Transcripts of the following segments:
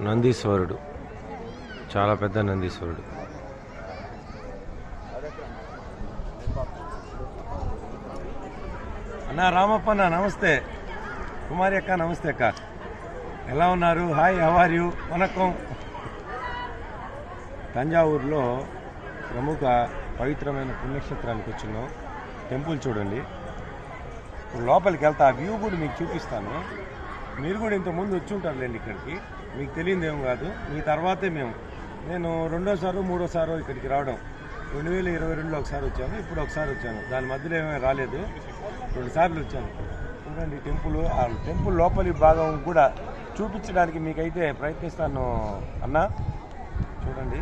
నందీశ్వరుడు, చాలా పెద్ద నందీశ్వరుడు. అన్న రామప్ప అన్న నమస్తే, కుమారి అక్క నమస్తే అక్క, ఎలా ఉన్నారు? Hi, how are you? వనక్కం. తంజావూరులో ప్రముఖ పవిత్రమైన పుణ్యక్షేత్రానికి వచ్చినాం. టెంపుల్ చూడండి. ఇప్పుడు లోపలికి వెళ్తా, ఆ వ్యూ కూడా మీకు చూపిస్తాను. మీరు కూడా ఇంతకుముందు వచ్చి ఉంటారులేండి ఇక్కడికి, మీకు తెలియదేం కాదు. మీ తర్వాతే నేను రెండోసారో మూడోసారో ఇక్కడికి రావడం. 2022లో ఒకసారి వచ్చాను, ఇప్పుడు ఒకసారి వచ్చాను. దాని మధ్యలో ఏమీ రాలేదు, 2 సార్లు వచ్చాను. చూడండి టెంపుల్, ఆ టెంపుల్ లోపలి భాగం కూడా చూపించడానికి మీకైతే ప్రయత్నిస్తాను అన్న. చూడండి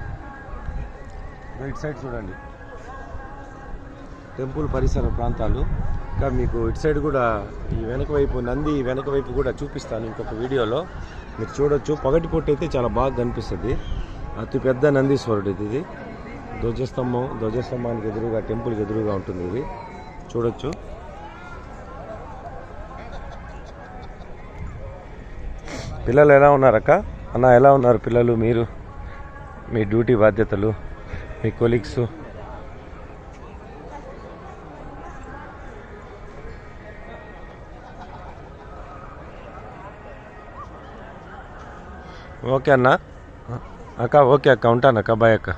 రైట్ సైడ్ చూడండి టెంపుల్ పరిసర ప్రాంతాలు. ఇంకా మీకు ఇటు సైడ్ కూడా ఈ వెనక వైపు నంది వెనక వైపు కూడా చూపిస్తాను ఇంకొక వీడియోలో, మీరు చూడొచ్చు. పగటిపూట అయితే చాలా బాగా కనిపిస్తుంది. అతిపెద్ద నందీశ్వరుడు ఇది. ధ్వజస్తంభానికి ఎదురుగా, టెంపుల్కి ఎదురుగా ఉంటుంది ఇది, చూడొచ్చు. పిల్లలు ఎలా ఉన్నారక్క? అన్న ఎలా ఉన్నారు పిల్లలు? మీరు, మీ డ్యూటీ బాధ్యతలు, మీ కొలీగ్స్? ఓకే అన్న. అక్క ఓకే అక్క, ఉంటాను అక్క, బాయ్ అక్క.